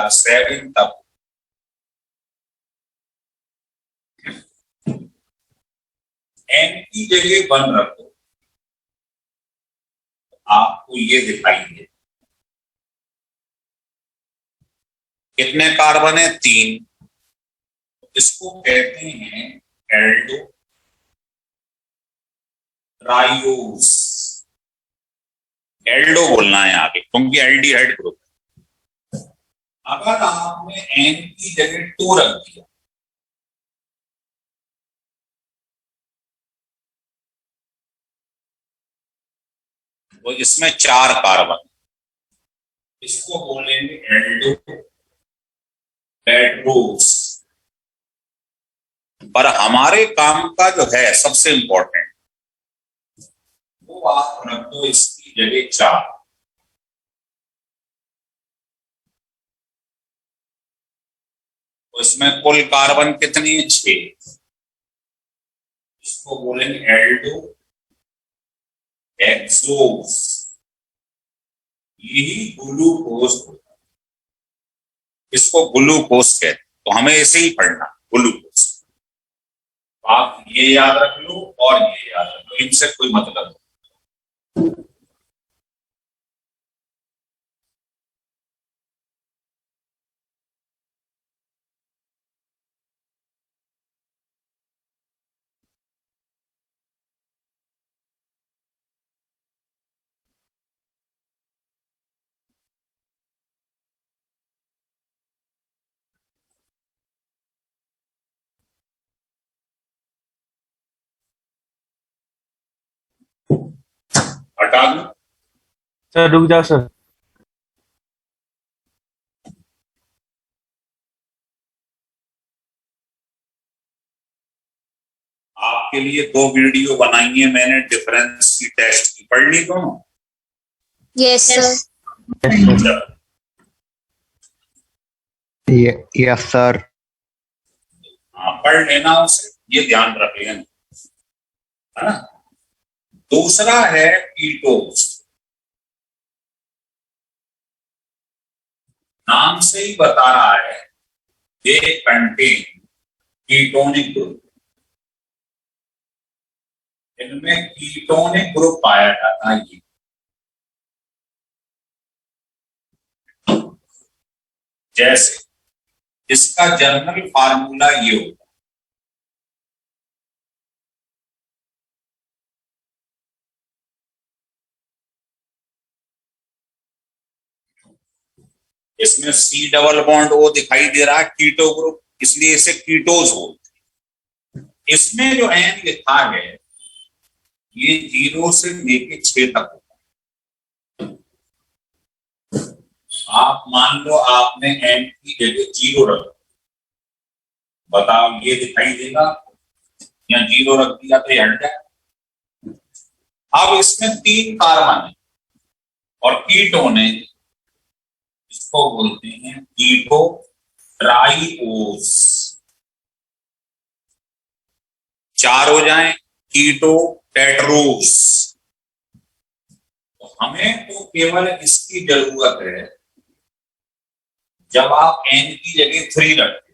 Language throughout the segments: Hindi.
CR7 तब N की जगह 1 रखो, आपको ये दिखाई दे। कितने कार्बन है? 3। इसको कहते हैं एल्डो ट्राइओस। एल्डो बोलना है आगे, क्योंकि एल्डिहाइड ग्रुप। अगर आपने N की जगह 2 रख दिया, तो इसमें 4 कार्बन, इसको बोलेंगे एल्डो टेट्रोस। पर हमारे काम का जो है सबसे इंपॉर्टेंट, वो आप रख दो इसकी जगह 4। तो इसमें कुल कार्बन कितनी है? 6। इसको बोलेंगे एल्डो एक्सोस। यही ग्लूकोज, इसको ग्लूकोज कहते हैं। तो हमें ऐसे ही पढ़ना, ग्लूकोज। आप ये याद रख लो और ये याद रख लो, इनसे कोई मतलब नहीं। हटा दो सर, रुक जाओ सर। आपके लिए 2 वीडियो बनाई है मैंने डिफरेंस की, टेस्ट की। पढ़ ली दोनों? Yes sir. Yes sir. हाँ, पढ़ लेना उसे, ये ध्यान रख लेना, है ना। दूसरा है कीटोस। नाम से ही बता रहा है, दे कंटेन कीटोनिक ग्रुप। इनमें कीटोनिक ग्रुप पाया जाता है। ये जैसे इसका जर्नल फार्मूला ये होगा, इसमें C डबल बॉन्ड O दिखाई दे रहा है, कीटो ग्रुप, इसलिए इसे कीटोज बोलते हैं। इसमें जो N लिखा है, ये 0 से लेके 6 तक होता है। आप मान लो आपने N की जगह 0 रख, बताओ ये दिखाई देगा या 0 रख दिया तो ये हट जाए। अब इसमें 3 कार्बन है और कीटोन है, इसको बोलते हैं कीटो ट्राइओस। 4 हो जाए कीटो टेट्रोस। तो हमें तो केवल इसकी जरूरत है जब आप N की जगह 3 रखते।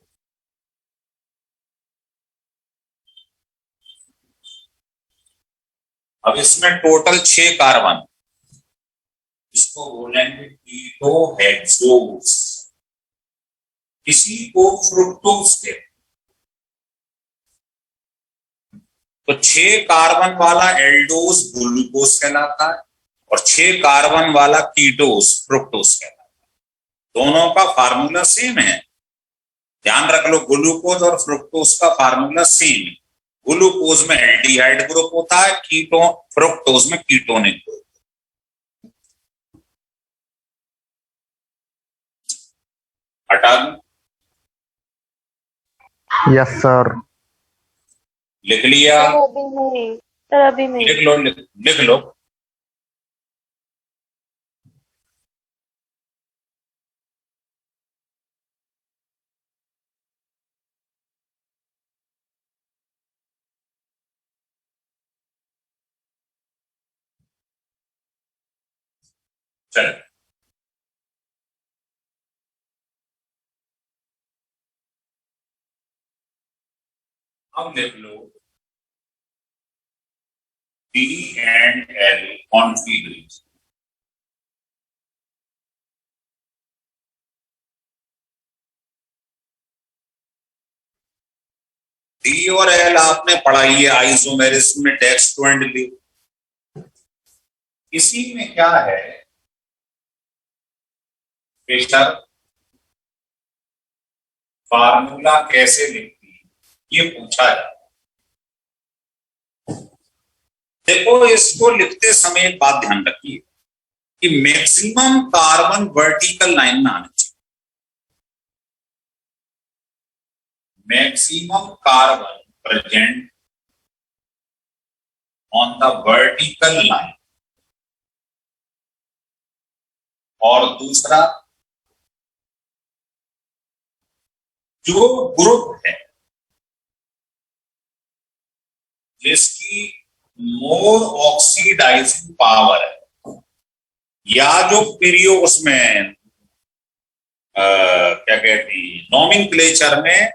अब इसमें टोटल 6 कार्बन, इसको बोलेंगे कीटो हेक्सोस। इसी को फ्रुक्टोज कहते। तो 6 कार्बन वाला एल्डोस ग्लूकोज कहलाता है और 6 कार्बन वाला कीटोस फ्रुक्टोज कहलाता है। दोनों का फार्मूला सेम है, ध्यान रख लो। ग्लूकोज और फ्रुक्टोज का फार्मूला सेम है। ग्लूकोज में एल्डिहाइड ग्रुप होता है, कीटो फ्रुक्टोज में कीटोनिक ग्रुप। हटा दो। Yes sir. लिख लिया? सर अभी नहीं। लिख लो, लिख लो। चलो अब लिख लो D and L configuration. D और एल आपने पढ़ाई है आइसोमेरिज्म में, डेक्स्ट्रो एंड लीव। इसी में क्या है, फिशर फार्मूला कैसे लिखती है ये पूछा जाए। देखो, इसको लिखते समय एक बात ध्यान रखिए कि मैक्सिमम कार्बन वर्टिकल लाइन में आना चाहिए। Maximum carbon present on the vertical line, और दूसरा जो ग्रुप है जिसकी मोर ऑक्सीडाइजिंग पावर है, या जो पीरियो उसमें क्या कहती है नॉमेनक्लेचर में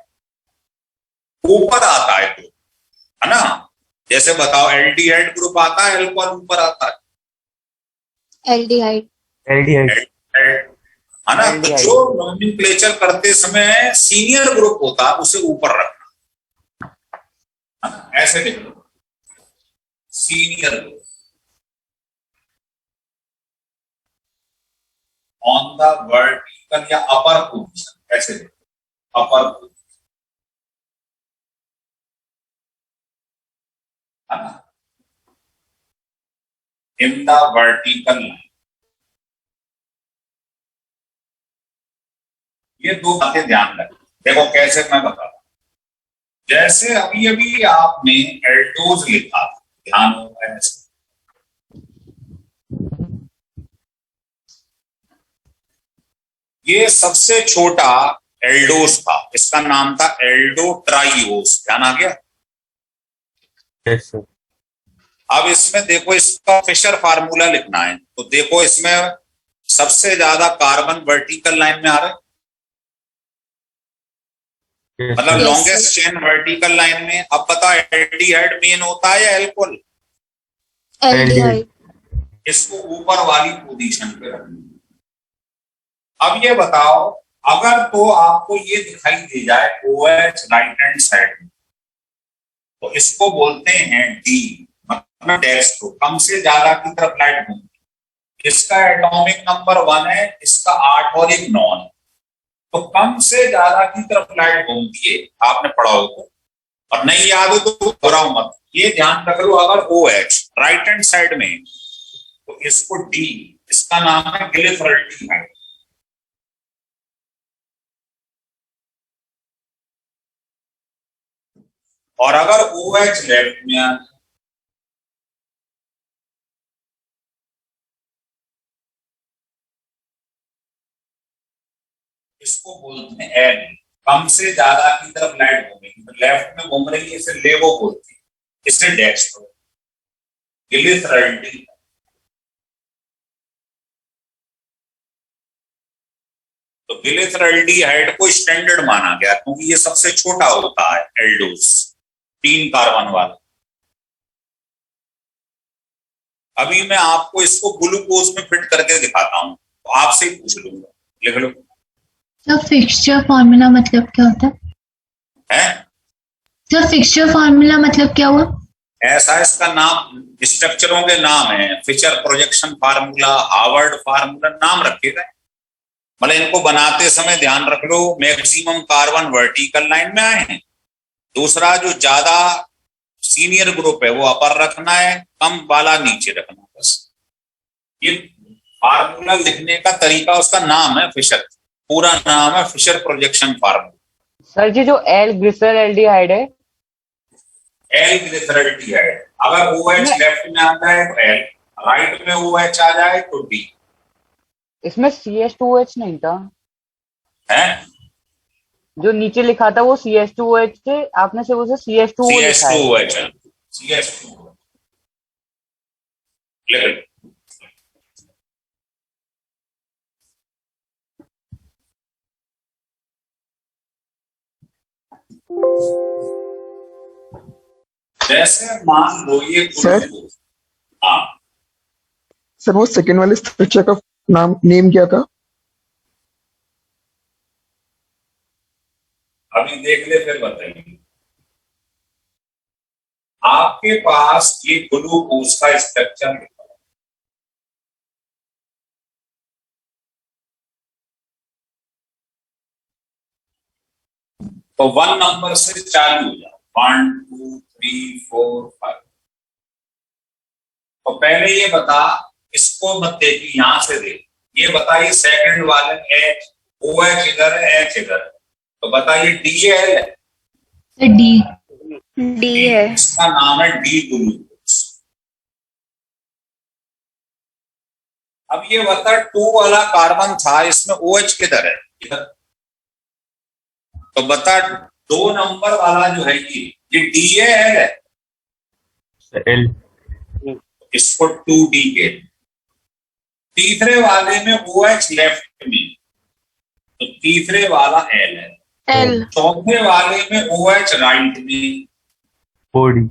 ऊपर आता है ग्रुप, है ना। जैसे बताओ एल्डिहाइड ग्रुप आता है, एल्कोहल ऊपर आता है, एल्डिहाइड। एल्डिहाइड। है ना। तो जो नॉमेनक्लेचर करते समय सीनियर ग्रुप होता है उसे ऊपर रखना, है ना? ऐसे लिख लो senior group on the vertical या अपर पोजीशन, ऐसे लिख लो अपर पोजीशन, है ना, इन द वर्टिकल लाइन। ये दो बातें ध्यान रखें। देखो कैसे मैं बताता हूं। जैसे अभी अभी आपने एल्डोज लिखा, ध्यान होगा ऐसे, ये सबसे छोटा एल्डोज था, इसका नाम था एल्डो ट्राइओस, ध्यान आ गया। Yes sir. अब इसमें देखो, इसका फिशर फार्मूला लिखना है, तो देखो इसमें सबसे ज्यादा कार्बन वर्टिकल लाइन में आ रहे हैं, यस मतलब sir. Longest chain vertical line में। अब बताओ एल्डिहाइड मेन होता है या एल्कोहल? एल्डिहाइड। इसको ऊपर वाली पोजीशन पे रखना। अब ये बताओ, अगर तो आपको ये दिखाई दे जाए OH राइट हैंड साइड में, तो इसको बोलते हैं डी, मतलब डेस्ट्रो, कम से ज्यादा की तरफ लाइट घूमती। इसका एटॉमिक नंबर 1 है, इसका 8 और 1 9 है, तो कम से ज्यादा की तरफ लाइट घूमती है, आपने पढ़ा हो तो। और नहीं याद हो तो घबराओ मत, ये ध्यान रख लो, अगर OH राइट हैंड साइड में तो इसको डी, इसका नाम है ग्लिसरॉल्डिहाइड। और अगर OH लेफ्ट में आ, इसको बोलते हैं एल, कम से ज्यादा की तरफ लाइट घूमेगी, तो लेफ्ट में घूम रही है, इसे लेवो बोलते हैं, इसे डेक्स्ट्रो, ग्लिसरॉल्डिहाइड। तो ग्लिसरॉल्डिहाइड को स्टैंडर्ड माना गया क्योंकि ये सबसे छोटा होता है एल्डोस, 3 कार्बन वाला। अभी मैं आपको इसको ग्लूकोज में फिट करके दिखाता हूं, तो आपसे ही पूछ लूंगा, लिख लो। तो फिक्सचर फार्मूला मतलब क्या होता है तो फिक्सचर फार्मूला मतलब क्या हुआ? ऐसा इसका नाम, स्ट्रक्चरों के नाम है, Fischer projection formula, Haworth formula, नाम रखे गए। मतलब इनको बनाते समय ध्यान रख लो, मैक्सिमम कार्बन वर्टिकल लाइन में आए हैं, दूसरा जो ज्यादा सीनियर ग्रुप है वो अपर रखना है, कम वाला नीचे रखना, बस। ये फार्मूला लिखने का तरीका, उसका नाम है फिशर, पूरा नाम है फिशर प्रोजेक्शन फार्मूला। सर जी जो एल ग्लिसरॉल्डिहाइड है, एल ग्लिसरॉल्डिहाइड, अगर OH लेफ्ट में आता है तो एल, राइट में OH आ जाए तो डी। इसमें CH2OH नहीं था, है जो नीचे लिखा था वो CH2OH थे, आपने सिर्फ उसे CH2O लिखा है। CH2OH है, CH2 लिख लो। जैसे मान लो ये सर? ग्लूकोज। हाँ, सर वो सेकेंड वाले स्ट्रक्चर का नेम क्या था? अभी देख ले फिर बताइए। आपके पास ये ग्लूकोज का स्ट्रक्चर लिखा है। तो 1 नंबर से चालू हो जाओ, 1 2 3 4 5। तो पहले ये बता, इसको मत देखिए, यहां से देख, ये बताइए सेकंड वाले एच, ओ एच इधर है, एच इधर है, तो बताइए डी एल है। Sir D. डी है। इसका नाम है डी ग्लूकोज। अब ये बता 2 वाला कार्बन था, इसमें ओ एच किधर है? इधर। तो बता 2 नंबर वाला जो है ये डी एल है, एल। इसको 2D के। तीसरे वाले में OH लेफ्ट में, तो तीसरे वाला L है। एल। चौथे वाले में OH राइट में, 4D।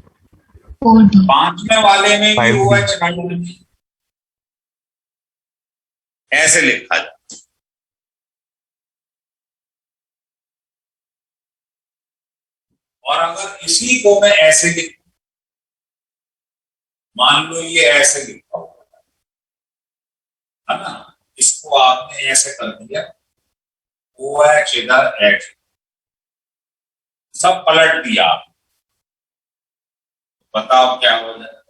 Four D. पांचवें वाले में भी 5D। OH राइट में। ऐसे लिखा जाए। और अगर इसी को मैं ऐसे लिखूं, मान लो ये ऐसे लिखा हुआ है ना, इसको आपने ऐसे कर दिया, OH इधर H, सब पलट दिया आप, बताओ क्या हो जाए?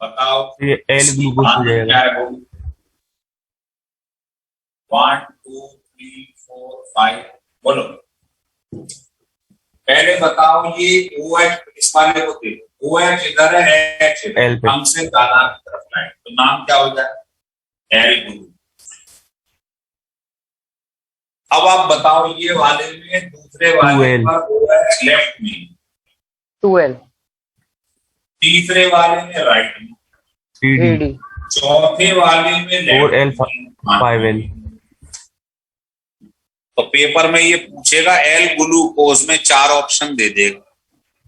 बताओ ये एल ग्लूकोज हो क्या जाएगा। है? 1 2 3 4 5 बोलो। पहले बताओ ये OH, इस वाले को देखो, OH इधर है, H L इधर, पे। हमसे ज्यादा की तरफ लाइन, तो नाम क्या हो जाए? L glucose. अब आप बताओ ये वाले में, दूसरे वाले 2L। पर OH लेफ्ट में, 2L। तीसरे वाले में राइट में, 3D। 3D। चौथे वाले में लेफ्ट 4L में, 5L। तो पेपर में ये पूछेगा एल ग्लूकोज में 4 ऑप्शन दे देगा,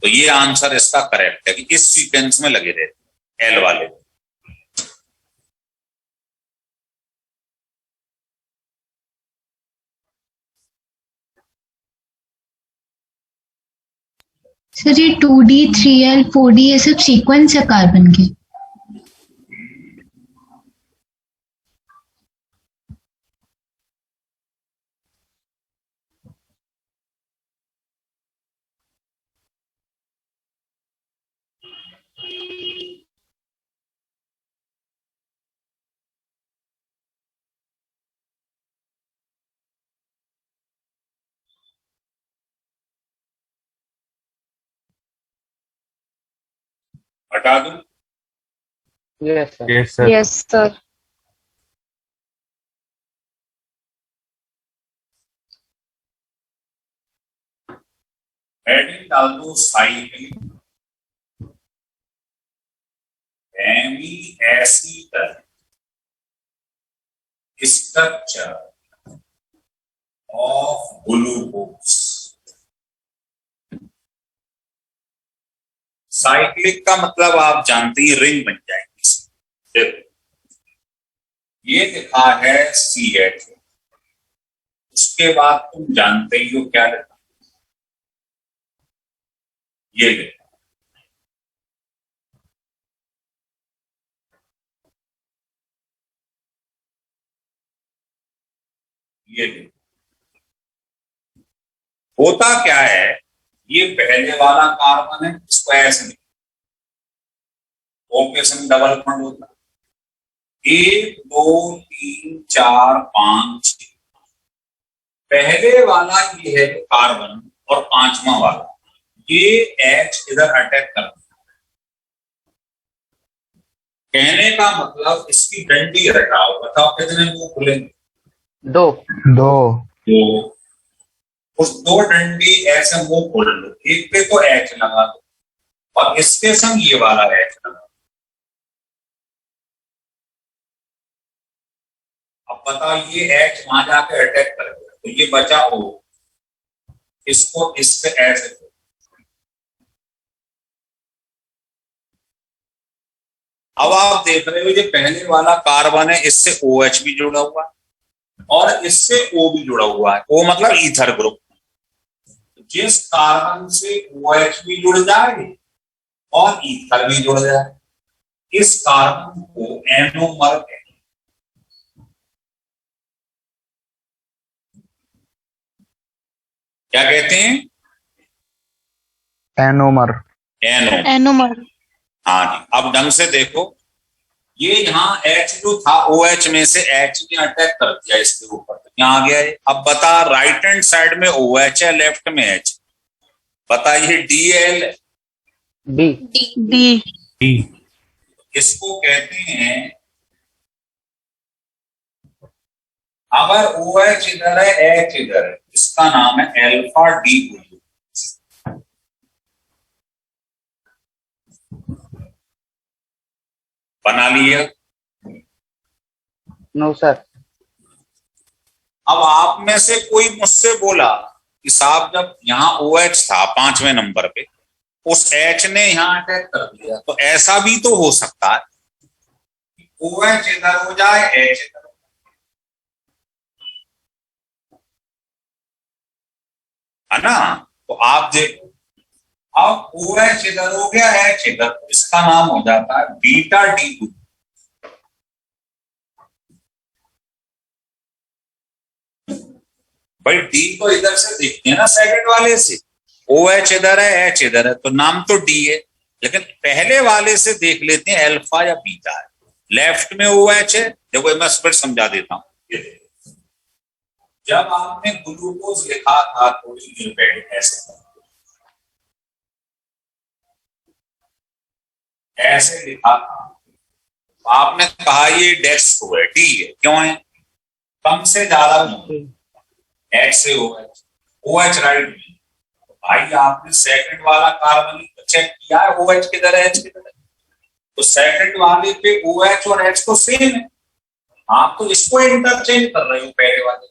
तो ये आंसर इसका करेक्ट है कि इस सीक्वेंस में लगे रहते एल वाले। सर ये 2D 3L 4D ये सब सीक्वेंस है कार्बन के? हटा दूं? Yes sir. Yes sir. Yes sir. Heading डाल दो cyclic hemiacetal structure of glucose. Cyclic का मतलब आप जानते ही, रिंग बन जाएंगी। देखो ये लिखा है CH, उसके बाद तुम जानते ही हो क्या लिखा, ये लिखा ये लिखा। होता क्या है, ये पहले वाला कार्बन है, इसको ऐसे लिखो, ऑपरेशन डबल बॉन्ड होता है 1 2 3 4 5 6। पहले वाला ये है कार्बन और पांचवा वाला ये H इधर अटैक करता है। कहने का मतलब इसकी डंडी हटाओ, बताओ कितने मुंह खुलेंगे? 2। 2 तो उस 2 डंडी ऐसे मुंह खोल लो, एक पे तो H लगा दो और इसके संग ये वाला H लगा दो। अब बताओ ये H वहां जाके अटैक कर गया तो ये बचा O, इसको इससे ऐसे करो। अब आप देख रहे हो ये पहले वाला कार्बन है, इससे OH भी जुड़ा हुआ है और इससे O भी जुड़ा हुआ है। O मतलब ईथर ग्रुप। जिस कार्बन से OH भी जुड़ जाए और ईथर भी जुड़ जाए, इस कार्बन को एनोमर कहते हैं। क्या कहते हैं? एनोमर। एनोमर। एनोमर। हाँ जी, अब ढंग से देखो, ये यहाँ H जो था OH में से H ने अटैक कर दिया इसके ऊपर, तो यहाँ आ गया ये। अब बता, राइट हैंड साइड में OH है, लेफ्ट में H, बताइए DL है। डी। डी। डी। इसको कहते हैं, अगर OH इधर है H इधर है, इसका नाम है अल्फा डी ग्रुप। बना लिया? No sir. अब आप में से कोई मुझसे बोला कि साहब जब यहाँ OH था 5वें नंबर पे, उस H ने यहाँ अटैक कर दिया, तो ऐसा भी तो हो सकता है कि OH इधर हो जाए H इधर हो जाए, है ना? तो आप देखो, अब OH इधर हो गया H इधर, तो इसका नाम हो जाता है बीटा डी ग्रुप। भाई डी तो इधर से दिखते हैं ना, सेकंड वाले से। OH इधर है H इधर है, तो नाम तो डी है, लेकिन पहले वाले से देख लेते हैं अल्फा या बीटा है। लेफ्ट में OH है, देखो मैं फिर समझा देता हूं। जब आपने ग्लूकोज लिखा था थोड़ी देर पहले, ऐसे लिखा था, तो आपने कहा ये डेक्स्ट्रो है, डी है, क्यों है? कम से ज्यादा H से OH, OH राइट में। तो भाई आपने सेकंड वाला कार्बन चेक किया है, OH किधर है H किधर है, तो सेकंड वाले पे OH और H तो सेम है। आप तो इसको इंटरचेंज कर रहे हो पहले वाले,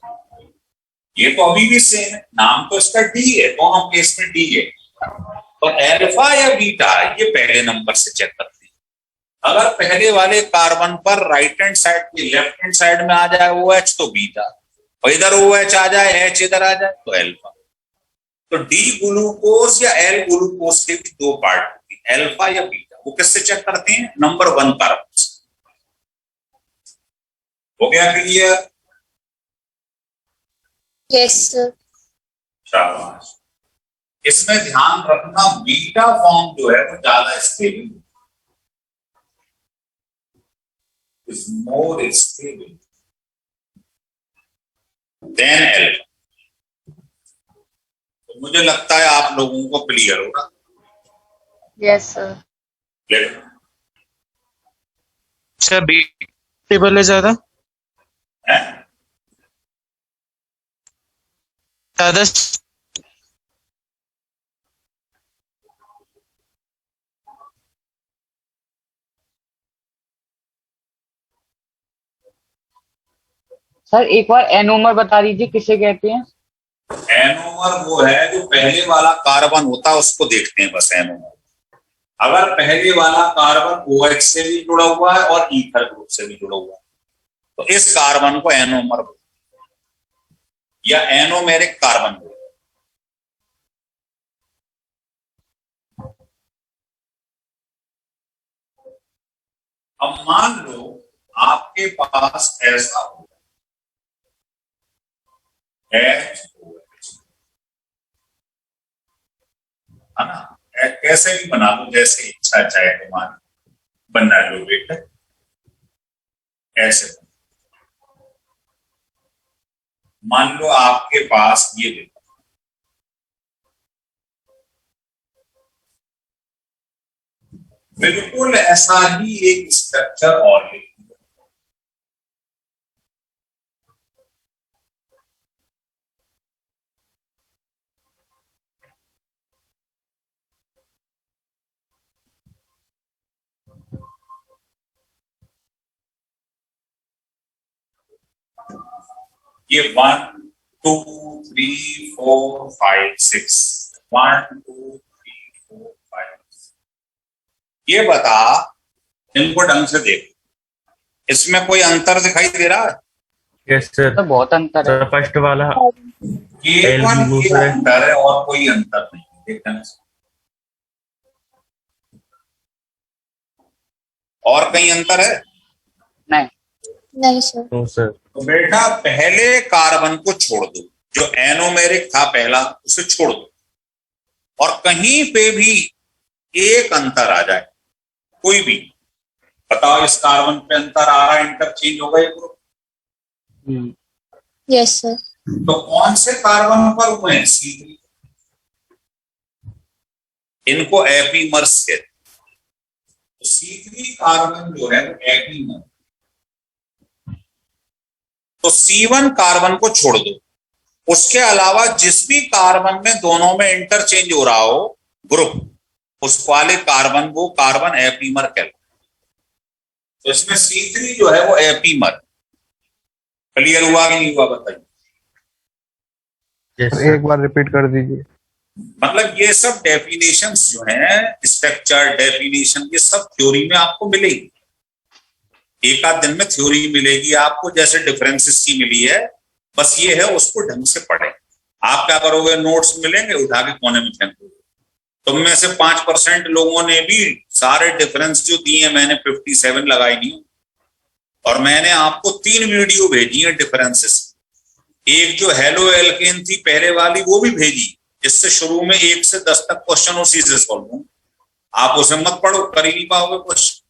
ये तो अभी भी सेम है, नाम तो इसका डी है, दोनों केस में डी है। तो अल्फा या बीटा ये पहले नंबर से चेक करते हैं। अगर पहले वाले कार्बन पर राइट हैंड साइड पे लेफ्ट हैंड साइड में आ जाए OH तो बीटा, और इधर OH आ जाए H इधर आ जाए तो अल्फा। तो डी ग्लूकोज या एल ग्लूकोज के भी दो पार्ट होते हैं, अल्फा या बीटा। वो किससे चेक करते हैं? नंबर 1 कार्बन से। हो गया क्लियर? Yes sir. शाबाश। इसमें ध्यान रखना, बीटा फॉर्म जो है वो ज्यादा stable, is more stable then alpha. तो मुझे लगता है आप लोगों को क्लियर होगा। Yes sir. अच्छा, बी टेबल है ज्यादा ज्यादा। सर एक बार एनोमर बता दीजिए किसे कहते हैं? एनोमर वो है जो पहले वाला कार्बन होता है उसको देखते हैं बस एनोमर। अगर पहले वाला कार्बन OH से भी जुड़ा हुआ है और ईथर ग्रुप से भी जुड़ा हुआ है, तो इस कार्बन को एनोमर या एनोमेरिक कार्बन बोलते हैं। अब मान लो आपके पास ऐसा हो HOH, है ना? कैसे भी बना लो, जैसे इच्छा चाहे तुम्हारी बना लो बेटा, ऐसे मान लो आपके पास ये देखो, बिल्कुल ऐसा ही एक स्ट्रक्चर और है। ये 1 2 3 4 5 6 1 2 3 4 5 ये बता, इनको ढंग से देख, इसमें कोई अंतर दिखाई दे रहा है? Yes sir. तो बहुत अंतर है। सर फर्स्ट वाला केवल L ये अंतर है और कोई अंतर नहीं। देख ढंग से। और कहीं अंतर है? नहीं। नहीं सर। No sir. तो बेटा पहले कार्बन को छोड़ दो, जो एनोमेरिक था पहला उसे छोड़ दो, और कहीं पे भी एक अंतर आ जाए, कोई भी, बताओ इस कार्बन पे अंतर आ रहा है, इंटरचेंज होगा ये ग्रुप। Yes sir. तो कौन से कार्बन पर हुए हैं? C3। इनको एपीमर्स कहते हैं। तो C3 कार्बन जो है वो एपीमर। तो C1 कार्बन को छोड़ दो, उसके अलावा जिस भी कार्बन में दोनों में इंटरचेंज हो रहा हो ग्रुप, उस वाले कार्बन को कार्बन एपीमर कहते हैं। तो इसमें C3 जो है वो एपीमर। क्लियर हुआ कि नहीं हुआ बताइए? यस एक बार रिपीट कर दीजिए। मतलब ये सब डेफिनेशंस जो हैं, स्ट्रक्चर डेफिनेशन, ये सब थ्योरी में आपको मिलेगी। एक आध दिन में थ्योरी मिलेगी आपको, जैसे डिफरेंसेस की मिली है। बस ये है उसको ढंग से पढ़ें। आप क्या करोगे, नोट्स मिलेंगे उठा के कोने में फेंक दोगे। तुम में से 5% लोगों ने भी सारे डिफरेंस जो दिए हैं, मैंने 57 लगाई नहीं, और मैंने आपको 3 वीडियो भेजी है डिफरेंसेस। एक जो हेलो एल्केन थी पहले वाली, वो भी भेजी, जिससे शुरू में 1 से 10 तक क्वेश्चन उसी से सॉल्व हों। आप उसे मत पढ़ो, कर ही नहीं पाओगे क्वेश्चन।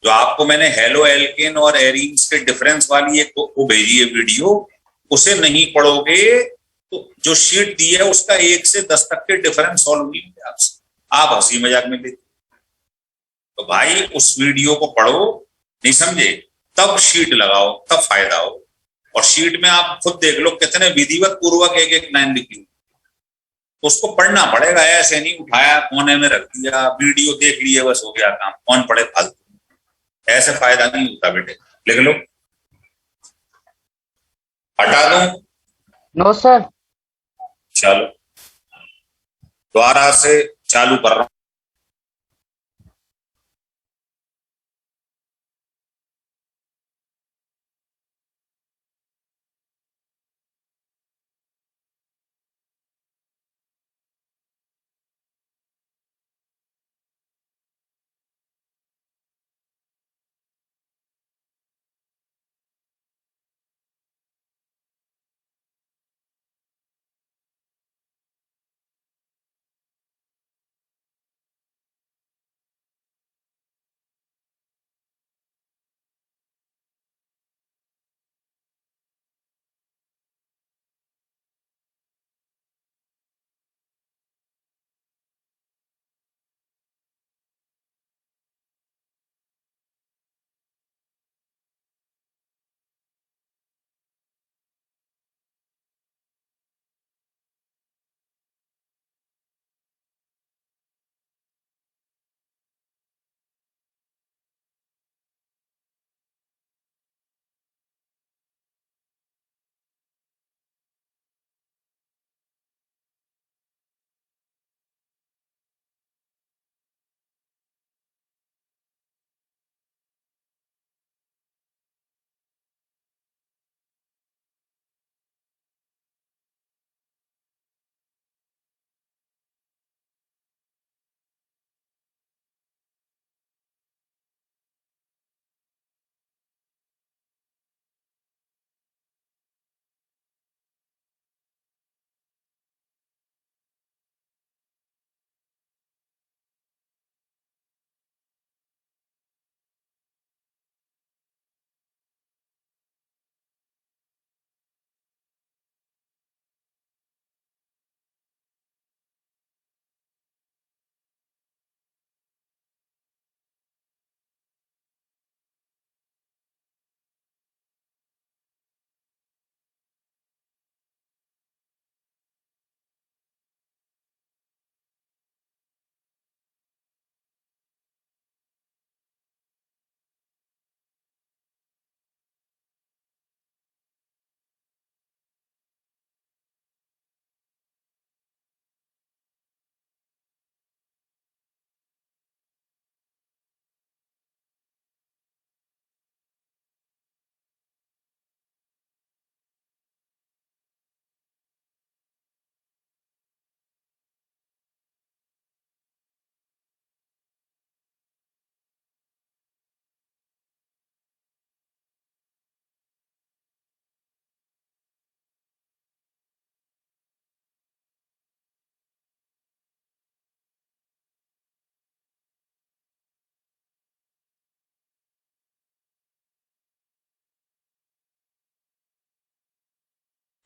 जो आपको मैंने हेलो एल्केन और एरीन्स के डिफरेंस वाली एक वो भेजी है वीडियो, उसे नहीं पढ़ोगे तो जो शीट दी है उसका 1 से 10 तक के डिफरेंस सॉल्व नहीं होंगे आपसे। आप हंसी मजाक में लेते। तो भाई उस वीडियो को पढ़ो, नहीं समझे तब शीट लगाओ, तब फायदा हो। और शीट में आप खुद देख लो कितने विधिवत पूर्वक एक एक लाइन लिखी हुई। उसको पढ़ना पड़ेगा, ऐसे नहीं उठाया कोने में रख दिया, वीडियो देख लिए बस हो गया काम, कौन पढ़े फालतू। ऐसे फायदा नहीं होता बेटे, लिख लो। हटा दूं? No sir. चलो दोबारा से चालू कर रहा हूं।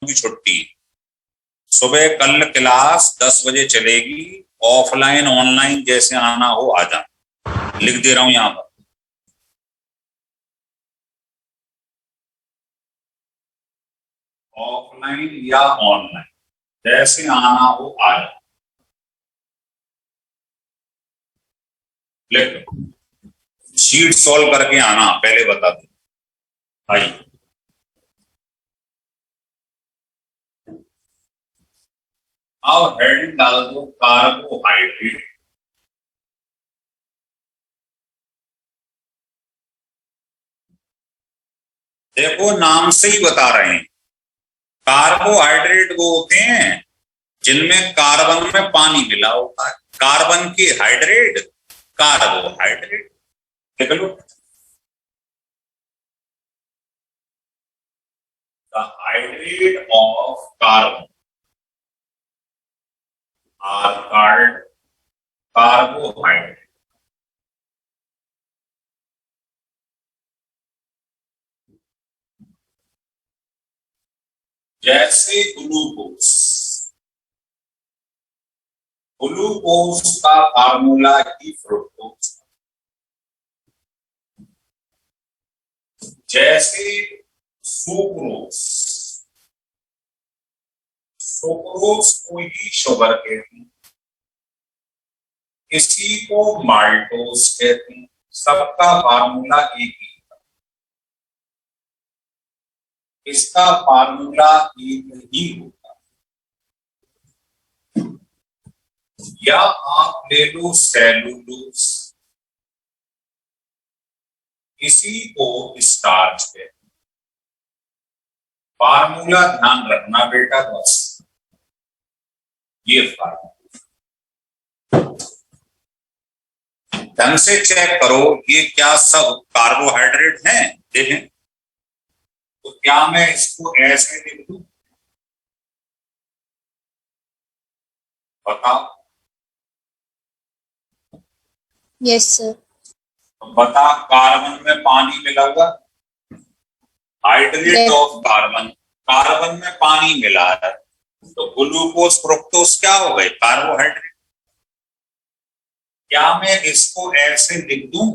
की छुट्टी। सुबह कल क्लास 10 बजे चलेगी, ऑफलाइन ऑनलाइन जैसे आना हो आ जाना। लिख दे रहा हूं यहां पर। ऑफलाइन या ऑनलाइन जैसे आना हो आ जाना। लिख लो। शीट सॉल्व करके आना, पहले बता दो। आइए, अब हेडिंग डाल दो कार्बोहाइड्रेट। देखो नाम से ही बता रहे हैं, कार्बोहाइड्रेट वो होते हैं जिनमें कार्बन में पानी मिला होता है। कार्बन की हाइड्रेट कार्बोहाइड्रेट। देख लो, the hydrate of carbon are called carbohydrate. जैसे ग्लूकोज, ग्लूकोज का फार्मूला ही फ्रुक्टोज। जैसे सुक्रोज, सुक्रोज को ही शुगर कहते हैं, इसी को माल्टोज कहते हैं। सबका फार्मूला एक ही, इसका फार्मूला एक ही होता है। या आप ले लो सेलुलोज, इसी को स्टार्च कहते हैं। फार्मूला ध्यान रखना बेटा, बस ये फार्मूला ढंग से चेक करो। ये क्या सब कार्बोहाइड्रेट हैं? देखें तो क्या मैं इसको ऐसे लिख दूं? बताओ। Yes sir. तो बता, कार्बन में पानी मिला हुआ, हाइड्रेट ऑफ कार्बन, कार्बन में पानी मिला है, तो ग्लूकोज फ्रुक्टोज क्या हो गए? कार्बोहाइड्रेट। क्या मैं इसको ऐसे लिख दूं?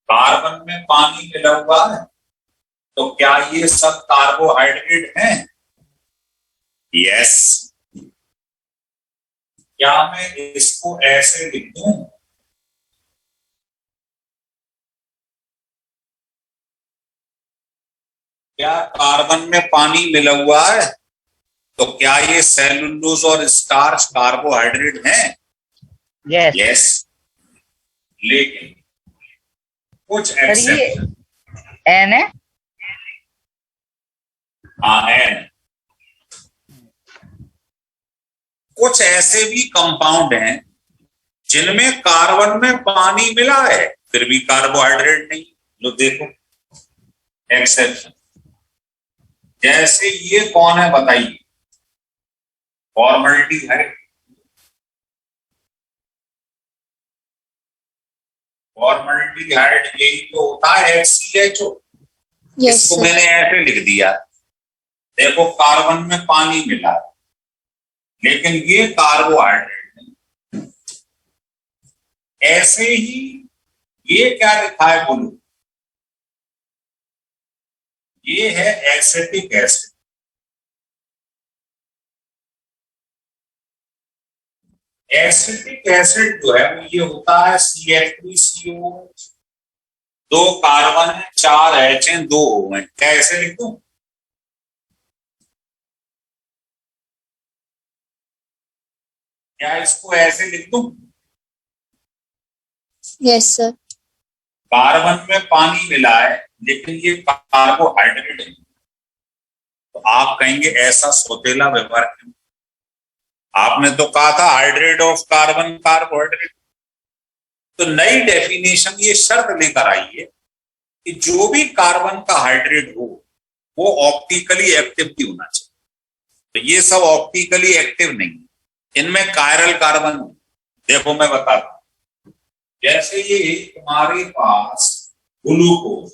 कार्बन में पानी मिला हुआ है, तो क्या ये सब कार्बोहाइड्रेट हैं? यस। क्या मैं इसको ऐसे लिख दूं? क्या कार्बन में पानी मिला हुआ है, तो क्या ये सेलुलोज और स्टार्च कार्बोहाइड्रेट हैं? यस। यस। लेकिन कुछ सर ये एक्सेप्शन। एन है। हाँ, एन। कुछ ऐसे भी कंपाउंड हैं जिनमें कार्बन में पानी मिला है फिर भी कार्बोहाइड्रेट नहीं। लो देखो एक्सेप्शन। जैसे ये कौन है बताइए? फॉर्मल्डिहाइड। फॉर्मल्डिहाइड यही तो होता है HCHO। यस इसको सर। मैंने ऐसे लिख दिया। देखो कार्बन में पानी मिला है, लेकिन ये कार्बोहाइड्रेट नहीं। ऐसे ही ये क्या लिखा है बोलो? ये है एसिटिक एसिड। एसिटिक एसिड जो है वो ये होता है CH3CO, 2 कार्बन है, 4 H हैं, 2 O हैं। क्या ऐसे लिख दूं? क्या इसको ऐसे लिख दूं? Yes sir. कार्बन में पानी मिला है, लेकिन ये कार्बोहाइड्रेट है। तो आप कहेंगे ऐसा सोतेला व्यवहार क्यों? आपने तो कहा था हाइड्रेट ऑफ कार्बन कार्बोहाइड्रेट। तो नई डेफिनेशन ये शर्त लेकर आई है कि जो भी कार्बन का हाइड्रेट हो वो ऑप्टिकली एक्टिव भी होना चाहिए। तो ये सब ऑप्टिकली एक्टिव नहीं, इनमें कायरल कार्बन। देखो मैं बताता हूं। जैसे ये तुम्हारे पास ग्लूकोज।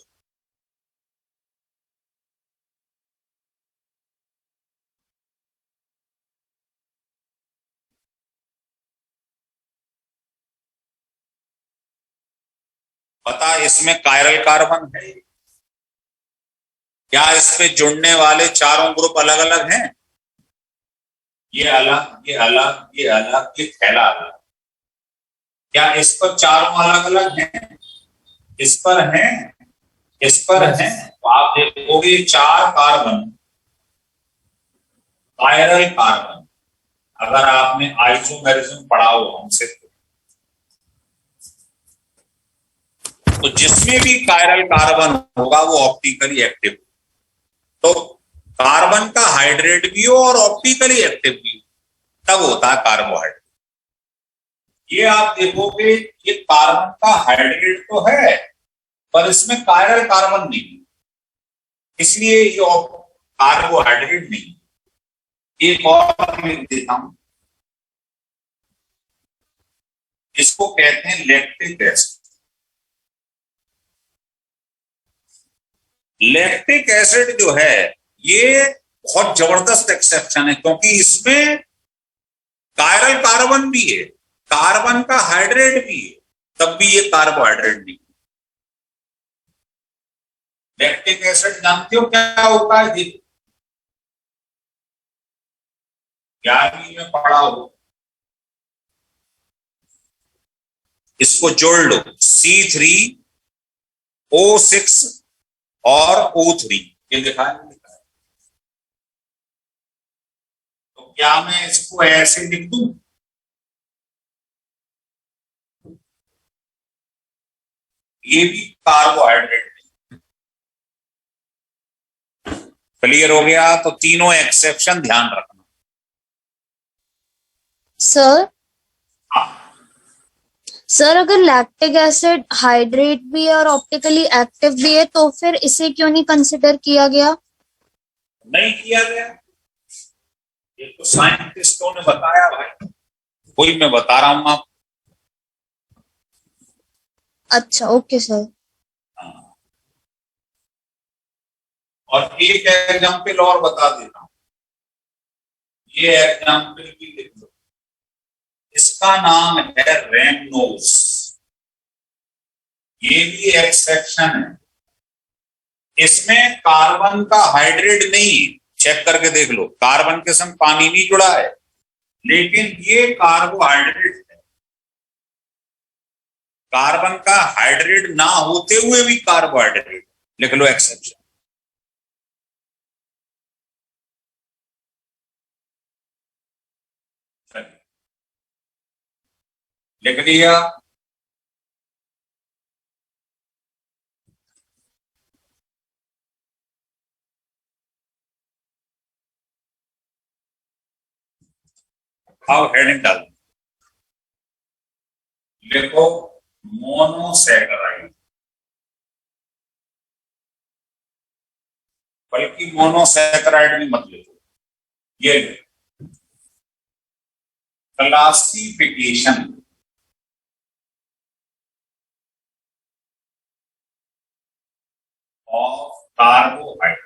पता इसमें कायरल कार्बन है? क्या इस पे जुड़ने वाले चारों ग्रुप अलग अलग हैं? ये अलग, ये अलग, ये अलग, ये थैला अलग। क्या इस पर चारों अलग अलग हैं? इस पर हैं, इस पर हैं। तो आप देखोगे 4 कार्बन कायरल कार्बन, अगर आपने आइसोमेरिज्म पढ़ा हो हमसे, तो जिसमें भी कायरल कार्बन होगा वो ऑप्टिकली एक्टिव। तो कार्बन का हाइड्रेट भी हो और ऑप्टिकली एक्टिव भी हो, तब होता है कार्बोहाइड्रेट। ये आप देखोगे ये कार्बन का हाइड्रेट तो है पर इसमें कायरल कार्बन नहीं है, इसलिए ये कार्बोहाइड्रेट नहीं। एक और लिख देता हूं, इसको कहते हैं लैक्टिक एसिड। लैक्टिक एसिड जो है ये बहुत जबरदस्त एक्सेप्शन है, क्योंकि इसमें कायरल कार्बन भी है, कार्बन का हाइड्रेट भी है, तब भी ये कार्बोहाइड्रेट नहीं। लैक्टिक एसिड जानते हो क्या होता है? देखो 11वीं में पढ़ा हो, इसको जोड़ लो, C3O6 और O3, ये लिखा है। तो क्या मैं इसको ऐसे लिख दूं? ये भी कार्बोहाइड्रेट। क्लियर हो गया? तो तीनों एक्सेप्शन ध्यान रखना। सर हाँ, सर अगर लैक्टिक एसिड हाइड्रेट भी है और ऑप्टिकली एक्टिव भी है तो फिर इसे क्यों नहीं कंसिडर किया गया? नहीं किया गया, ये तो साइंटिस्टों ने बताया भाई, वही मैं बता रहा हूं आप। अच्छा, ओके सर। और एक एग्जाम्पल और बता देता हूं, ये एग्जाम्पल भी लिख लो, इसका नाम है रैमनोज। ये भी एक्सेप्शन है, इसमें कार्बन का हाइड्रेट नहीं, चेक करके देख लो, कार्बन के संग पानी भी जुड़ा है, लेकिन ये कार्बोहाइड्रेट है। कार्बन का हाइड्रेट ना होते हुए भी कार्बोहाइड्रेट, लिख लो एक्सेप्शन। लिख लिया? अब हेडिंग डाल, लिखो मोनोसैकराइड, बल्कि मोनोसैकराइड भी मत लिखो, ये classification of carbohydrate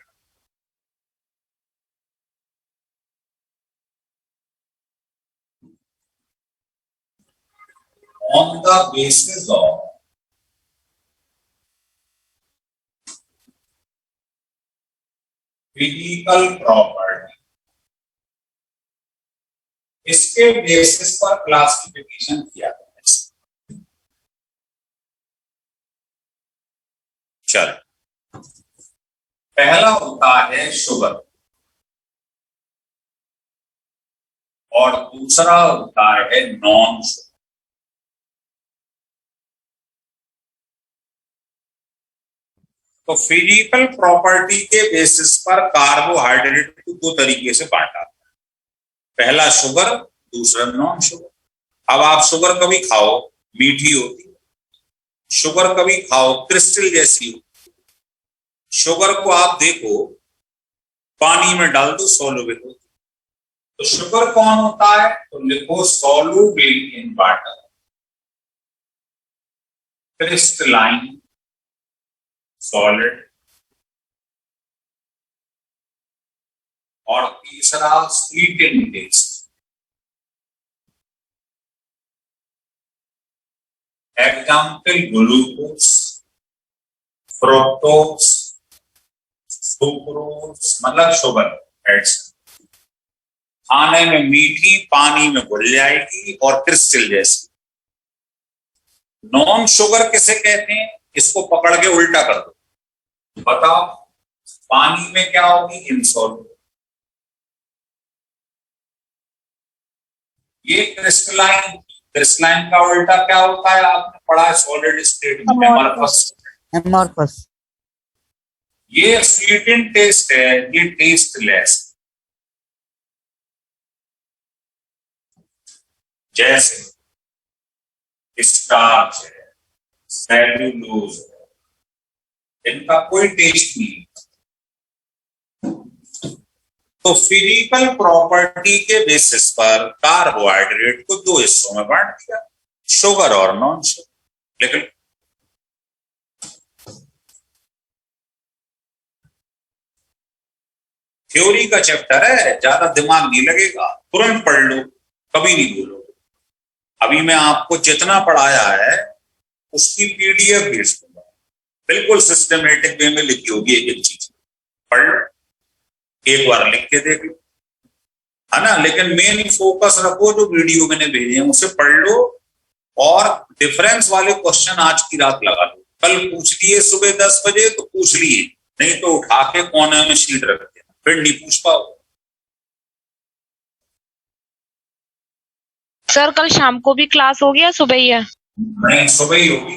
on the basis of physical property। इसके बेसिस पर क्लासिफिकेशन किया गया है। चल, पहला होता है शुगर और दूसरा होता है नॉन शुगर। तो फिजिकल प्रॉपर्टी के बेसिस पर कार्बोहाइड्रेट को 2 तरीके से बांटा, पहला शुगर, दूसरा नॉन शुगर। अब आप शुगर कभी खाओ मीठी होती है, शुगर कभी खाओ क्रिस्टल जैसी होती है। शुगर को आप देखो पानी में डाल दो सोलुबल होती है। तो शुगर कौन होता है? तो लिखो soluble in water, crystalline solid, और तीसरा sweet in taste. Example glucose, fructose, sucrose मतलब शुगर एड्स। खाने में मीठी, पानी में घुल जाएगी और क्रिस्टल जैसी। नॉन शुगर किसे कहते हैं? इसको पकड़ के उल्टा कर दो, बताओ पानी में क्या होगी? इनसॉल्युबल। ये क्रिस्टलाइन, क्रिस्टलाइन का उल्टा क्या होता है? आपने पढ़ा है सॉलिड स्टेट में, एमॉर्फस। ये स्वीट इन टेस्ट है, ये टेस्टलेस। जैसे स्टार्च है, सेल्यूलोज है, इनका कोई टेस्ट नहीं। तो फिजिकल प्रॉपर्टी के बेसिस पर कार्बोहाइड्रेट को दो हिस्सों में बांट दिया, शुगर और नॉन शुगर। लेकिन थ्योरी का चैप्टर है, ज्यादा दिमाग नहीं लगेगा, तुरंत पढ़ लो, कभी नहीं भूलो। अभी मैं आपको जितना पढ़ाया है उसकी पीडीएफ भेज दूंगा, बिल्कुल सिस्टमेटिक वे में लिखी होगी, एक एक चीज पढ़ लो, एक बार लिख के देख लो, है ना। लेकिन मेन फोकस रखो, जो वीडियो मैंने भेजे हैं उसे पढ़ लो, और डिफरेंस वाले क्वेश्चन आज की रात लगा लो। कल पूछ लिए सुबह 10 बजे तो पूछ लिए, नहीं तो उठा के कोने में शीट रख देना, फिर नहीं पूछ पाओ। सर कल शाम को भी क्लास होगी या सुबह ही है? नहीं, सुबह ही होगी।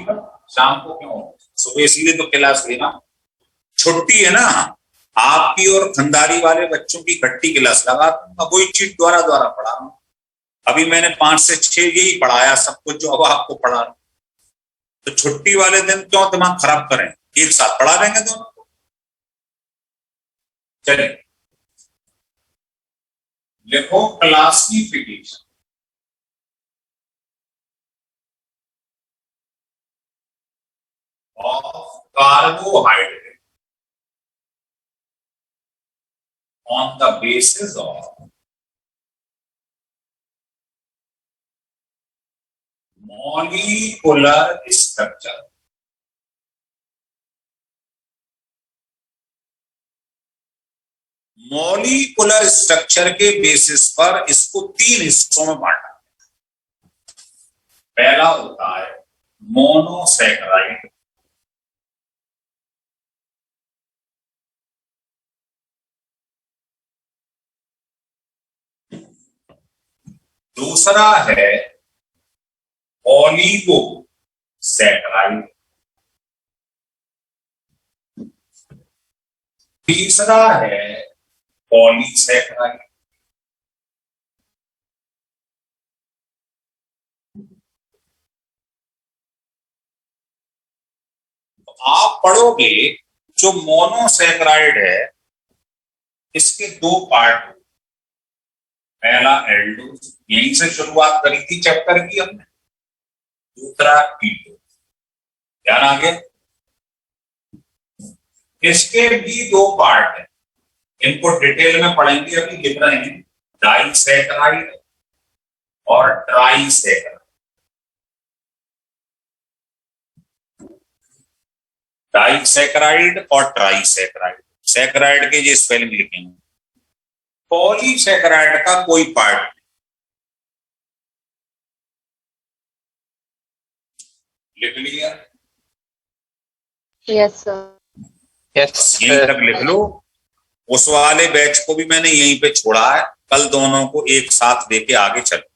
शाम को क्यों? सुबह इसलिए तो क्लास लेना, छुट्टी है ना आपकी, और खंडारी वाले बच्चों की इकट्ठी क्लास लगा दूंगा, वही चीज द्वारा पढ़ा रहा हूं। अभी मैंने 5 से 6 यही पढ़ाया सब कुछ जो अब आपको पढ़ा रहा हूं। तो छुट्टी वाले दिन क्यों दिमाग खराब करें, एक साथ पढ़ा देंगे दोनों को। चलिए लिखो classification of carbohydrate on the basis of molecular structure। Molecular structure के बेसिस पर इसको 3 हिस्सों में बांटा। पहला होता है मोनोसैकराइड, दूसरा है ओलिगोसैकराइड, तीसरा है पॉलीसैकराइड। आप पढ़ोगे जो मोनोसैकराइड है इसके 2 पार्ट, पहला एल्डोज, यहीं से शुरुआत करी थी चैप्टर की हमने, दूसरा कीटोज। ध्यान आ गया? इसके भी 2 पार्ट है, इनको डिटेल में पढ़ेंगे, अभी लिख रहे हैं डाइसैकराइड और ट्राइसैकराइड। डाइसैकराइड और ट्राइसैकराइड, सैकराइड के ये स्पेलिंग लिखेंगे। पॉलीसैकराइड का कोई पार्ट नहीं। लिख लिया? Yes sir. यहीं तक लिख लो। उस वाले बैच को भी मैंने यहीं पे छोड़ा है, कल दोनों को एक साथ लेके आगे चलो।